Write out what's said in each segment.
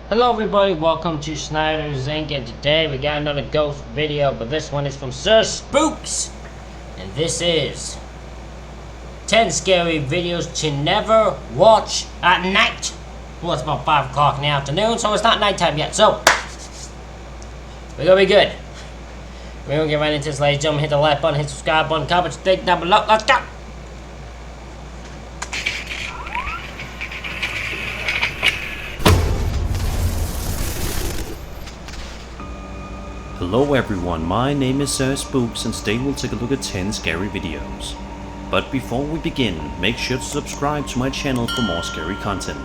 Hello everybody, welcome to Snyder's Inc. And today we got another ghost video, but this one is from Sir Spooks. And this is 10 scary videos to never watch at night. Well, it's about 5 o'clock in the afternoon, so it's not nighttime yet, so we're gonna be good. We're gonna get right into this, ladies and gentlemen. Hit the like button, hit the subscribe button, comment, stick down below. Let's go! Hello everyone, my name is Sir Spooks and today we'll take a look at 10 scary videos. But before we begin, make sure to subscribe to my channel for more scary content.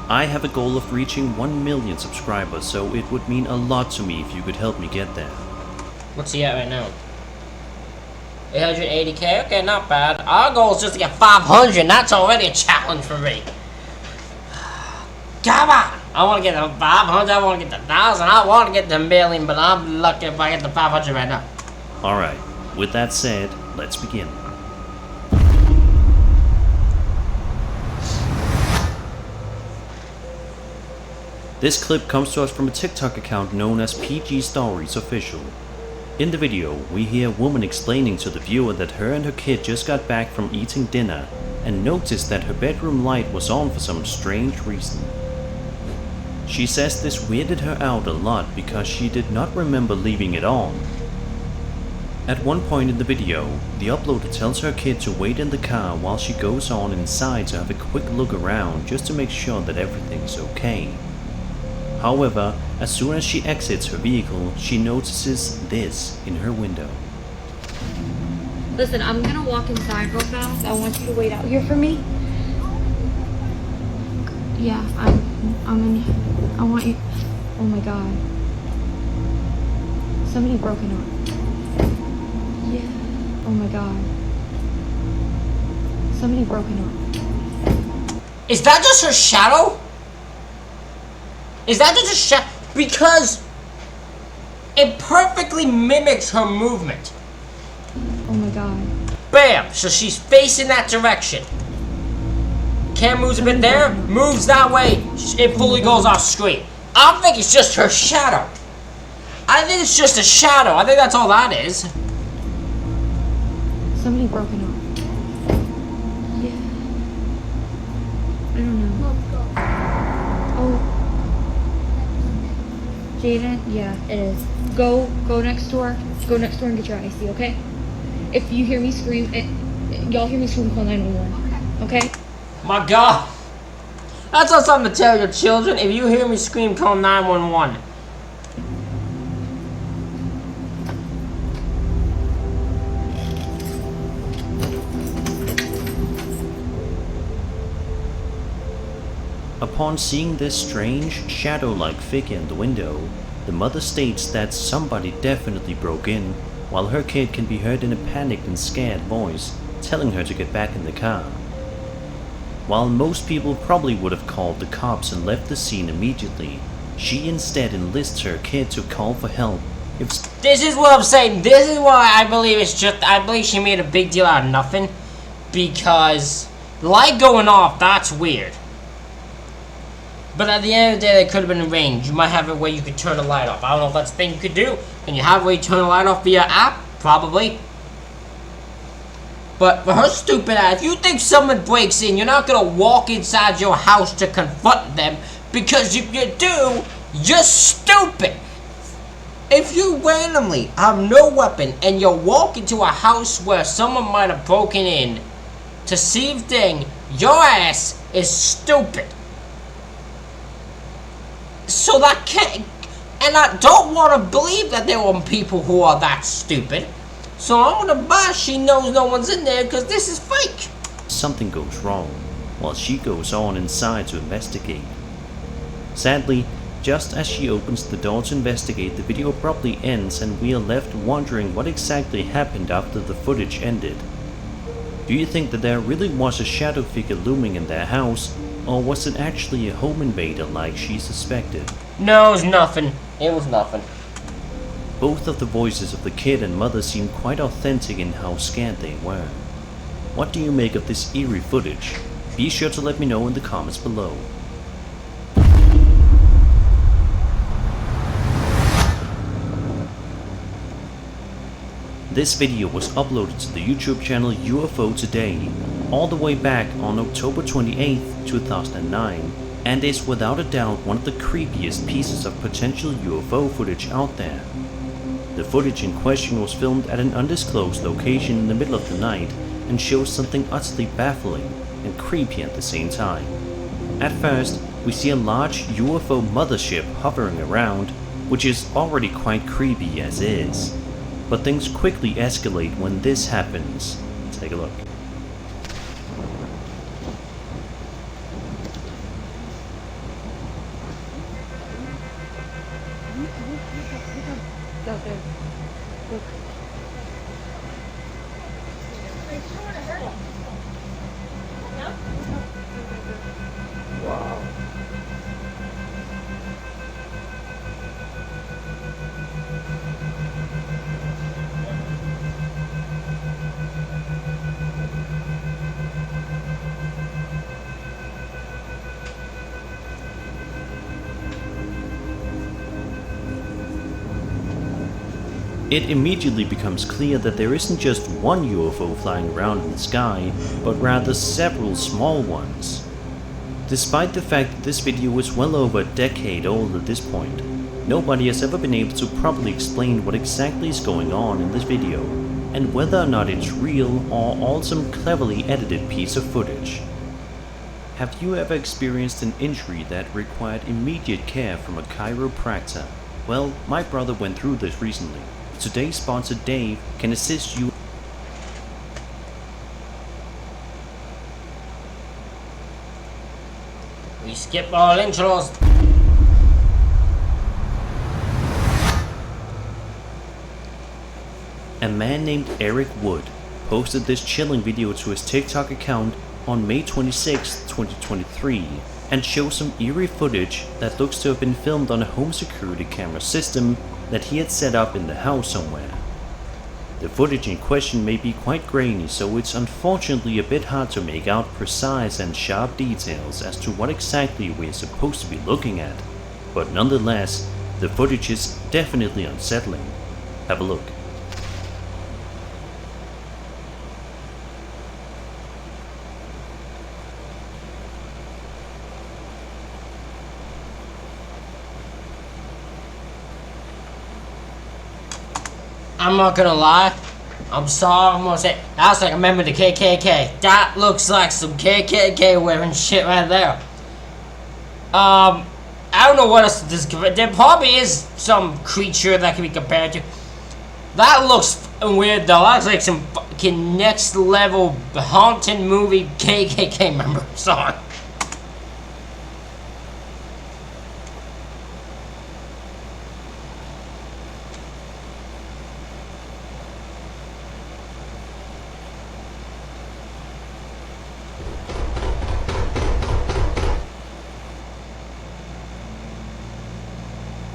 I have a goal of reaching 1 million subscribers, so it would mean a lot to me if you could help me get there. What's he at right now? 880k? Okay, not bad. Our goal is just to get 500, that's already a challenge for me. Come on! I want to get the 500, I want to get the 1,000, I want to get the million, but I'm lucky if I get the 500 right now. Alright, with that said, let's begin. This clip comes to us from a TikTok account known as PG Stories Official. In the video, we hear a woman explaining to the viewer that her and her kid just got back from eating dinner and noticed that her bedroom light was on for some strange reason. She says this weirded her out a lot because she did not remember leaving it on. At one point in the video, the uploader tells her kid to wait in the car while she goes on inside to have a quick look around just to make sure that everything's okay. However, as soon as she exits her vehicle, she notices this in her window. Listen, I'm gonna walk inside real fast. I want you to wait out here for me. Yeah, I'm in. I want you. Oh my god. Somebody broke into it. Yeah. Oh my god. Somebody broke into it. Is that just her shadow? Is that just a shadow? Because it perfectly mimics her movement. Oh my god. Bam! So she's facing that direction. Cam moves a bit there, moves that way, it fully goes off screen. I think it's just her shadow. I think it's just a shadow. I think that's all that is. Somebody broke into it. Yeah. I don't know. Oh. Jaden? Yeah, it is. Go next door. Go next door and get your IC, okay? If you hear me scream, y'all hear me scream, call 911. Okay? My God. That's not something to tell your children. If you hear me scream, call 911. Upon seeing this strange, shadow-like figure in the window, the mother states that somebody definitely broke in, while her kid can be heard in a panicked and scared voice, telling her to get back in the car. While most people probably would have called the cops and left the scene immediately, she instead enlists her kid to call for help. This is what I'm saying. This is why I believe it's just, I believe she made a big deal out of nothing. Because light going off, that's weird. But at the end of the day, they could have been arranged. You might have it where you could turn the light off. I don't know if that's the thing you could do. Can you have a way to turn the light off via app? Probably. But for her stupid ass, if you think someone breaks in, you're not gonna walk inside your house to confront them, because if you do, you're stupid. If you randomly have no weapon and you walk into a house where someone might have broken in to see a thing, your ass is stupid. So that can't, and I don't want to believe that there are people who are that stupid. So I'm gonna buy she knows no one's in there because this is fake. Something goes wrong, while she goes on inside to investigate. Sadly, just as she opens the door to investigate, the video abruptly ends and we are left wondering what exactly happened after the footage ended. Do you think that there really was a shadow figure looming in their house, or was it actually a home invader like she suspected? No, it was nothing. It was nothing. Both of the voices of the kid and mother seem quite authentic in how scared they were. What do you make of this eerie footage? Be sure to let me know in the comments below. This video was uploaded to the YouTube channel UFO Today, all the way back on October 28, 2009, and is without a doubt one of the creepiest pieces of potential UFO footage out there. The footage in question was filmed at an undisclosed location in the middle of the night and shows something utterly baffling and creepy at the same time. At first, we see a large UFO mothership hovering around, which is already quite creepy as is. But things quickly escalate when this happens. Take a look. Out there. Look. Wow. It immediately becomes clear that there isn't just one UFO flying around in the sky, but rather several small ones. Despite the fact that this video is well over a decade old at this point, nobody has ever been able to properly explain what exactly is going on in this video, and whether or not it's real or all some cleverly edited piece of footage. Have you ever experienced an injury that required immediate care from a chiropractor? Well, my brother went through this recently. Today's sponsor Dave can assist you. We skip all intros. A man named Eric Wood posted this chilling video to his TikTok account on May 26, 2023, and shows some eerie footage that looks to have been filmed on a home security camera system that he had set up in the house somewhere. The footage in question may be quite grainy, so it's unfortunately a bit hard to make out precise and sharp details as to what exactly we're supposed to be looking at, but nonetheless, the footage is definitely unsettling. Have a look. I'm not gonna lie. I'm sorry, I'm gonna say that's like a member of the KKK. That looks like some KKK wearing shit right there. I don't know what else to discover. There probably is some creature that can be compared to. That looks weird though. That looks like some fucking next level haunted movie KKK member. Sorry.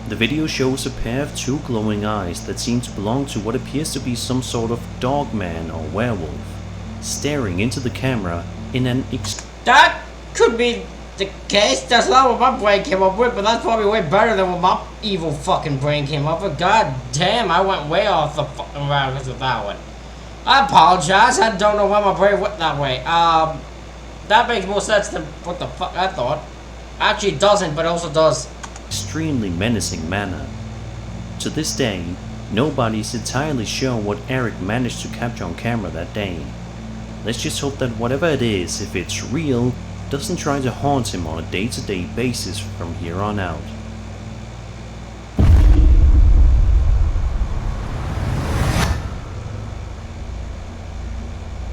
The video shows a pair of two glowing eyes that seem to belong to what appears to be some sort of dog man or werewolf, staring into the camera in an That could be the case. That's not what my brain came up with, but that's probably way better than what my evil fucking brain came up with. God damn, I went way off the fucking route with that one. I apologize. I don't know why my brain went that way. That makes more sense than what the fuck I thought. Actually, it doesn't, but it also does. extremely menacing manner. To this day, nobody is entirely sure what Eric managed to capture on camera that day. Let's just hope that whatever it is, if it's real, doesn't try to haunt him on a day-to-day basis from here on out.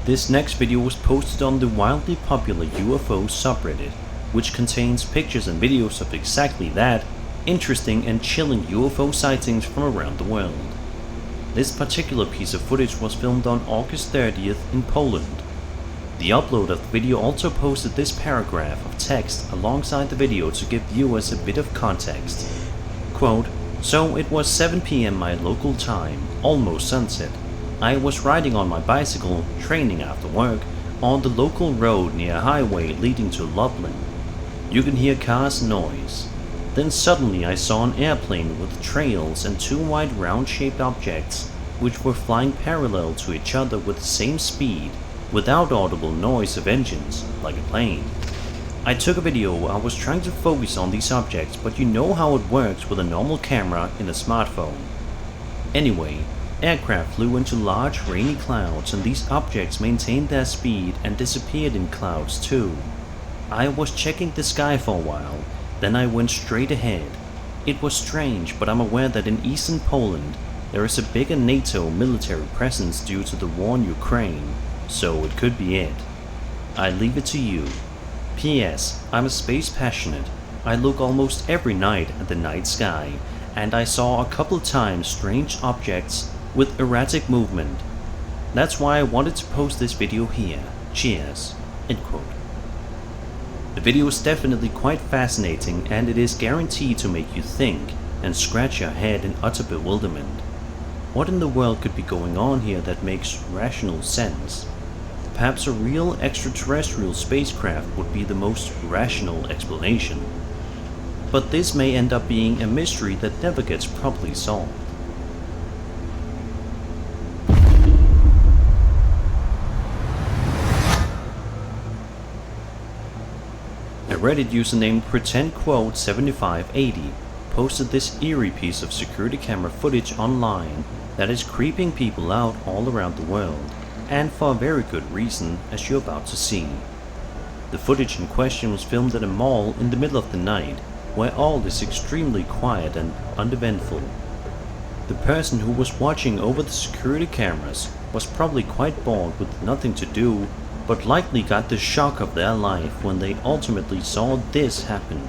This next video was posted on the wildly popular UFO subreddit, which contains pictures and videos of exactly that, interesting and chilling UFO sightings from around the world. This particular piece of footage was filmed on August 30th in Poland. The upload of the video also posted this paragraph of text alongside the video to give viewers a bit of context. Quote, "So it was 7 PM my local time, almost sunset. I was riding on my bicycle, training after work, on the local road near a highway leading to Lublin. You can hear cars noise. Then suddenly I saw an airplane with trails and two white round-shaped objects which were flying parallel to each other with the same speed, without audible noise of engines, like a plane. I took a video. I was trying to focus on these objects, but you know how it works with a normal camera in a smartphone. Anyway, aircraft flew into large rainy clouds, and these objects maintained their speed and disappeared in clouds too. I was checking the sky for a while, then I went straight ahead. It was strange, but I'm aware that in eastern Poland there is a bigger NATO military presence due to the war in Ukraine, so it could be it. I leave it to you. P.S. I'm a space passionate. I look almost every night at the night sky, and I saw a couple times strange objects with erratic movement. That's why I wanted to post this video here. Cheers." End quote. The video is definitely quite fascinating, and it is guaranteed to make you think and scratch your head in utter bewilderment. What in the world could be going on here that makes rational sense? Perhaps a real extraterrestrial spacecraft would be the most rational explanation. But this may end up being a mystery that never gets properly solved. A Reddit user named PretendQuote7580 posted this eerie piece of security camera footage online that is creeping people out all around the world, and for a very good reason, as you're about to see. The footage in question was filmed at a mall in the middle of the night, where all is extremely quiet and uneventful. The person who was watching over the security cameras was probably quite bored with nothing to do, but likely got the shock of their life when they ultimately saw this happen.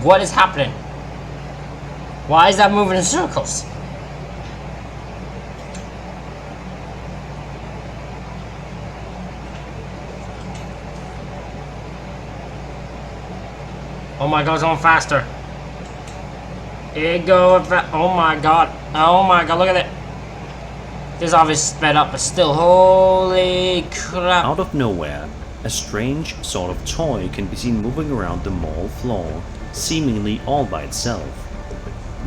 What is happening? Why is that moving in circles? Oh my god, it's going faster. It goes oh my god. Oh my god, look at it. This obviously sped up, but still, holy crap. Out of nowhere, a strange sort of toy can be seen moving around the mall floor, seemingly all by itself.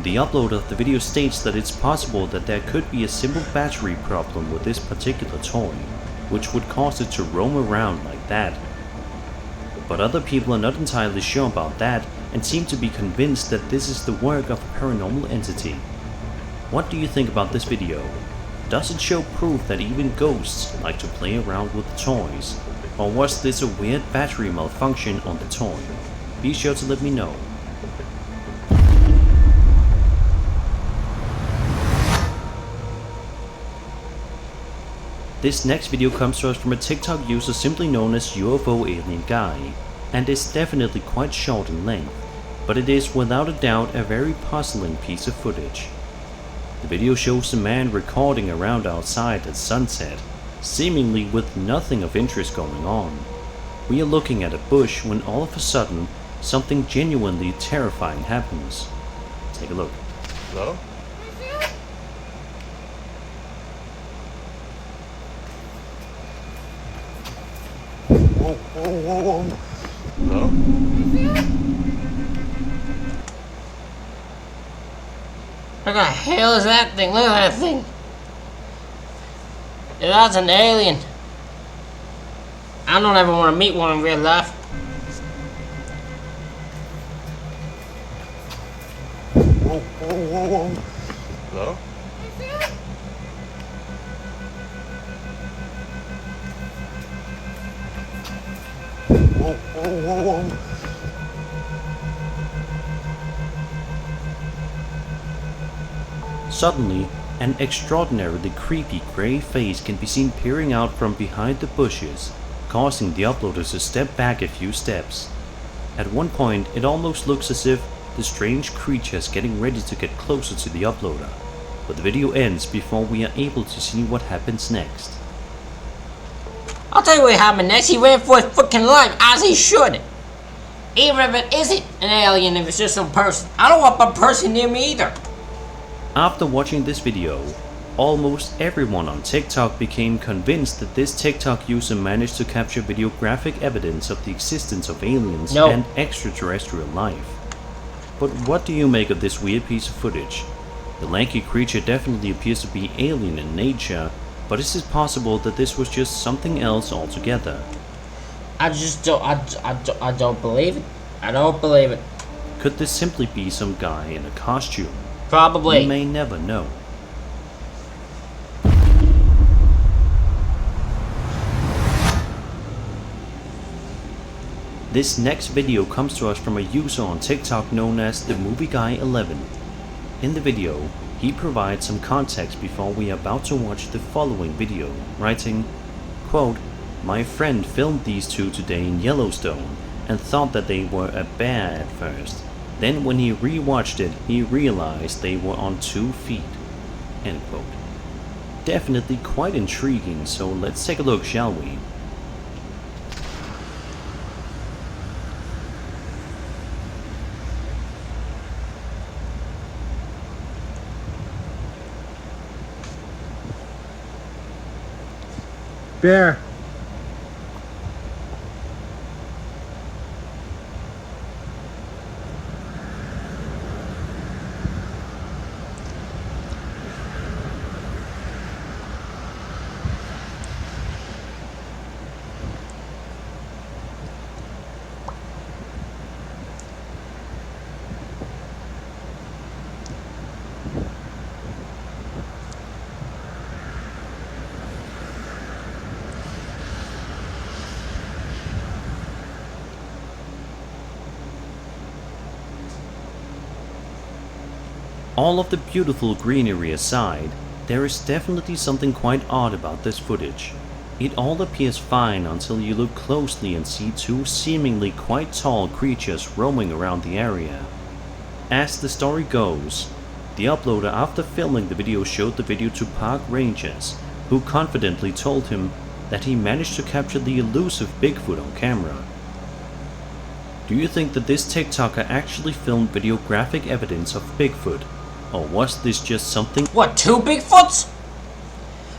The uploader of the video states that it's possible that there could be a simple battery problem with this particular toy, which would cause it to roam around like that. But other people are not entirely sure about that and seem to be convinced that this is the work of a paranormal entity. What do you think about this video? Does it show proof that even ghosts like to play around with the toys? Or was this a weird battery malfunction on the toy? Be sure to let me know. This next video comes to us from a TikTok user simply known as UFO Alien Guy, and is definitely quite short in length, but it is without a doubt a very puzzling piece of footage. The video shows a man recording around outside at sunset, seemingly with nothing of interest going on. We are looking at a bush when all of a sudden, something genuinely terrifying happens. Take a look. Hello? Whoa, whoa, whoa, whoa. Hello? What the hell is that thing? Look at that thing. Yeah, that's an alien. I don't ever want to meet one in real life. Whoa, whoa, whoa, whoa. Hello? Whoa, whoa, whoa, whoa. Suddenly, an extraordinarily creepy grey face can be seen peering out from behind the bushes, causing the uploader to step back a few steps. At one point, it almost looks as if the strange creature is getting ready to get closer to the uploader, but the video ends before we are able to see what happens next. I'll tell you what happened next. He ran for his fucking life, as he should. Even if it isn't an alien, if it's just some person. I don't want a person near me either. After watching this video, almost everyone on TikTok became convinced that this TikTok user managed to capture videographic evidence of the existence of aliens and extraterrestrial life. But what do you make of this weird piece of footage? The lanky creature definitely appears to be alien in nature, but is it possible that this was just something else altogether? I just don't, I don't believe it. I don't believe it. Could this simply be some guy in a costume? Probably. You may never know. This next video comes to us from a user on TikTok known as the Movie Guy 11. In the video, he provides some context before we are about to watch the following video, writing, quote, "My friend filmed these two today in Yellowstone and thought that they were a bear at first. Then when he rewatched it, he realized they were on 2 feet." End quote. Definitely quite intriguing, so let's take a look, shall we? Bear. All of the beautiful greenery aside, there is definitely something quite odd about this footage. It all appears fine until you look closely and see 2 seemingly quite tall creatures roaming around the area. As the story goes, the uploader after filming the video showed the video to park rangers, who confidently told him that he managed to capture the elusive Bigfoot on camera. Do you think that this TikToker actually filmed videographic evidence of Bigfoot? Or was this just something? What, 2 Bigfoots?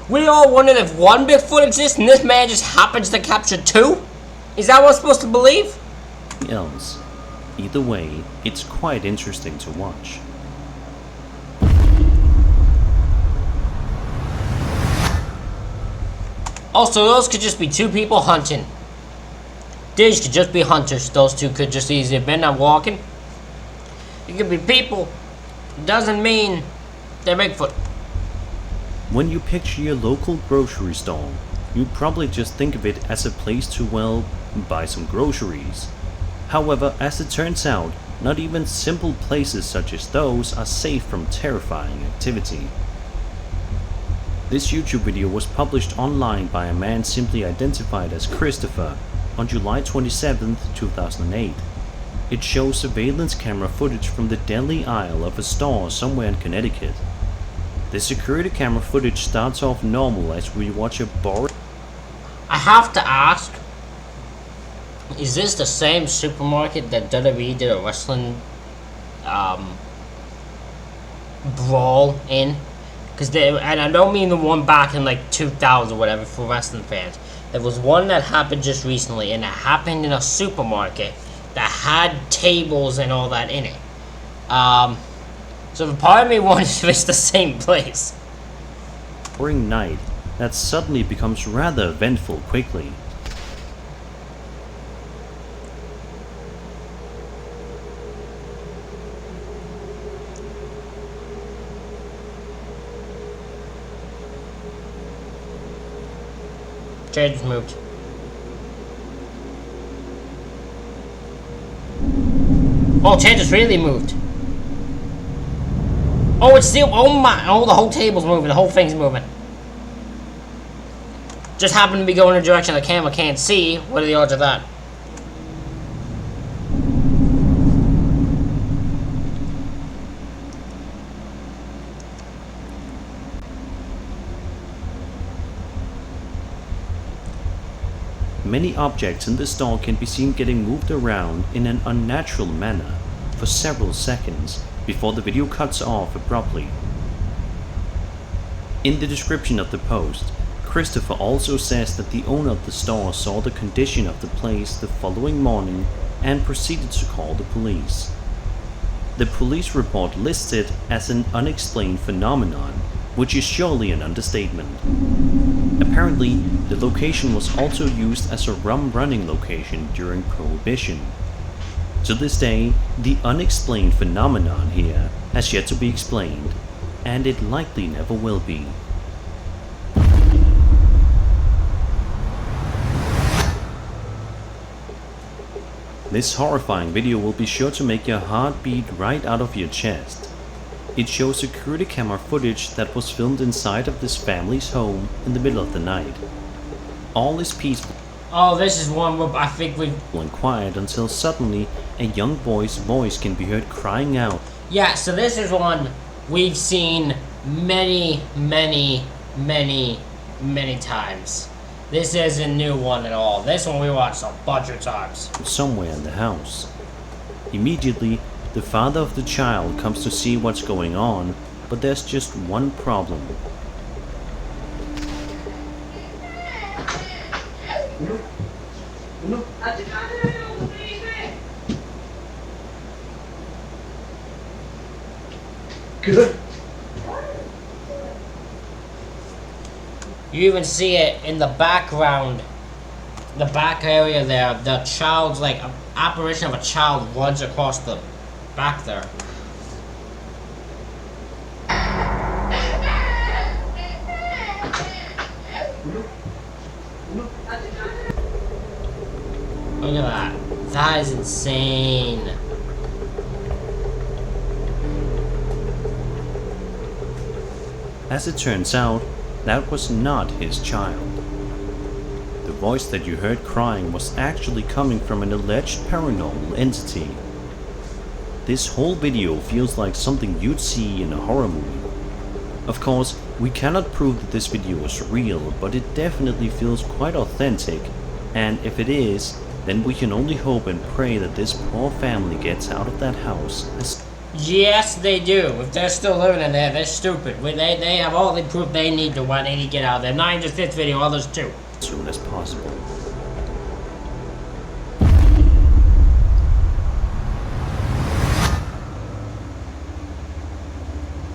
We all wondered if 1 Bigfoot exists and this man just happens to capture 2? Is that what we're supposed to believe? Else. Either way, it's quite interesting to watch. Also, those could just be 2 people hunting. These could just be hunters. Those 2 could just easily have been out walking. It could be people. Doesn't mean they're Bigfoot. When you picture your local grocery store, you probably just think of it as a place to, well, buy some groceries. However, as it turns out, not even simple places such as those are safe from terrifying activity. This YouTube video was published online by a man simply identified as Christopher on July 27, 2008. It shows surveillance camera footage from the deli aisle of a store somewhere in Connecticut. The security camera footage starts off normal as we watch a boring... I have to ask, is this the same supermarket that WWE did a wrestling brawl in? And I don't mean the one back in like 2000 or whatever for wrestling fans. There was one that happened just recently, and it happened in a supermarket that had tables and all that in it. So the part of me wonders if it's the same place. night that suddenly becomes rather eventful quickly. Chair just moved. Oh, chair just really moved. Oh, it's still, oh my, oh, the whole table's moving, the whole thing's moving. Just happened to be going in a direction the camera can't see. What are the odds of that? many objects in the stall can be seen getting moved around in an unnatural manner for several seconds before the video cuts off abruptly. In the description of the post, Christopher also says that the owner of the store saw the condition of the place the following morning and proceeded to call the police. The police report lists it as an unexplained phenomenon, which is surely an understatement. Apparently, the location was also used as a rum running location during Prohibition. To this day, the unexplained phenomenon here has yet to be explained, and it likely never will be. This horrifying video will be sure to make your heart beat right out of your chest. It shows security camera footage that was filmed inside of this family's home in the middle of the night. All is peaceful. Oh, this is one where I think we... and quiet until suddenly a young boy's voice can be heard crying out. Yeah, so this is one we've seen many times. This isn't a new one at all. This one we watched a bunch of times. Somewhere in the house. Immediately, the father of the child comes to see what's going on, but there's just one problem. You even see it in the background, the back area there. The child's like an apparition of a child runs across the back there. Look at that. That is insane. As it turns out, that was not his child. The voice that you heard crying was actually coming from an alleged paranormal entity. This whole video feels like something you'd see in a horror movie. Of course, we cannot prove that this video is real, but it definitely feels quite authentic, and if it is, then we can only hope and pray that this poor family gets out of that house as Yes, they do. If they're still living in there, they're stupid. They have all the proof they need to why they need to get out of there. Not even just this video, others too. soon as possible.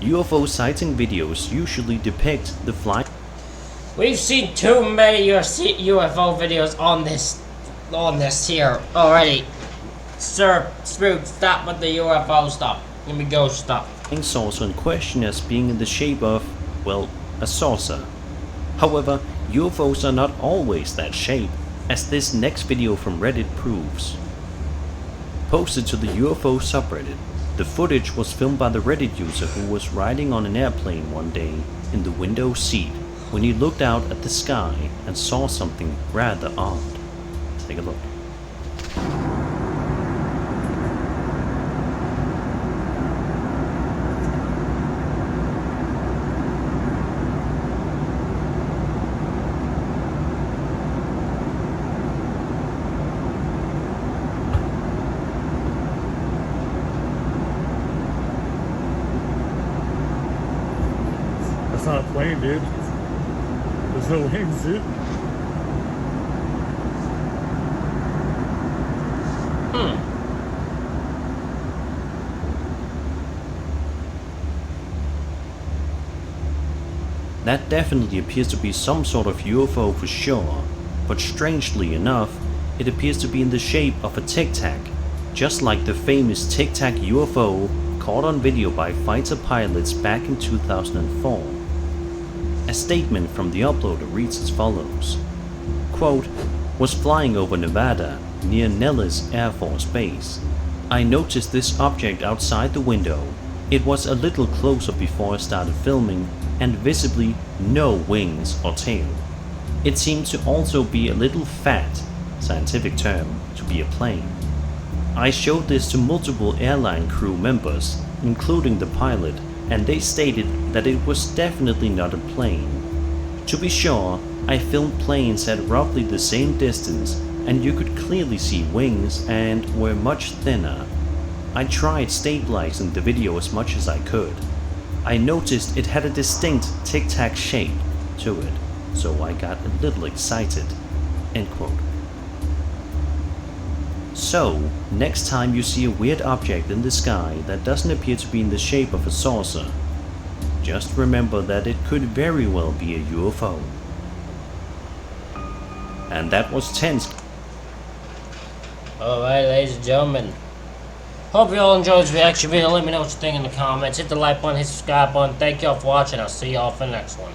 UFO sighting videos usually depict the flying. We've seen too many UFO videos on this here already. Sir Spooks, stop with the UFO stuff. Let me go stop. Saucer in question as being in the shape of, well, a saucer. However, UFOs are not always that shape, as this next video from Reddit proves. Posted to the UFO subreddit, the footage was filmed by the Reddit user who was riding on an airplane one day in the window seat when he looked out at the sky and saw something rather odd. Take a look. That's not a plane, dude. There's no wings, dude. That definitely appears to be some sort of UFO for sure, but strangely enough, it appears to be in the shape of a Tic Tac, just like the famous Tic Tac UFO caught on video by fighter pilots back in 2004. A statement from the uploader reads as follows, quote, "Was flying over Nevada near Nellis Air Force Base. I noticed this object outside the window. It was a little closer before I started filming and visibly no wings or tail. It seemed to also be a little fat, scientific term, to be a plane. I showed this to multiple airline crew members, including the pilot, and they stated that it was definitely not a plane. To be sure, I filmed planes at roughly the same distance, and you could clearly see wings and were much thinner. I tried stabilizing the video as much as I could. I noticed it had a distinct tic-tac shape to it, so I got a little excited." End quote. So, next time you see a weird object in the sky that doesn't appear to be in the shape of a saucer, just remember that it could very well be a UFO. And that was 10. Alright, ladies and gentlemen. Hope you all enjoyed this reaction video. Let me know what you think in the comments. Hit the like button, hit the subscribe button. Thank y'all for watching. I'll see y'all for the next one.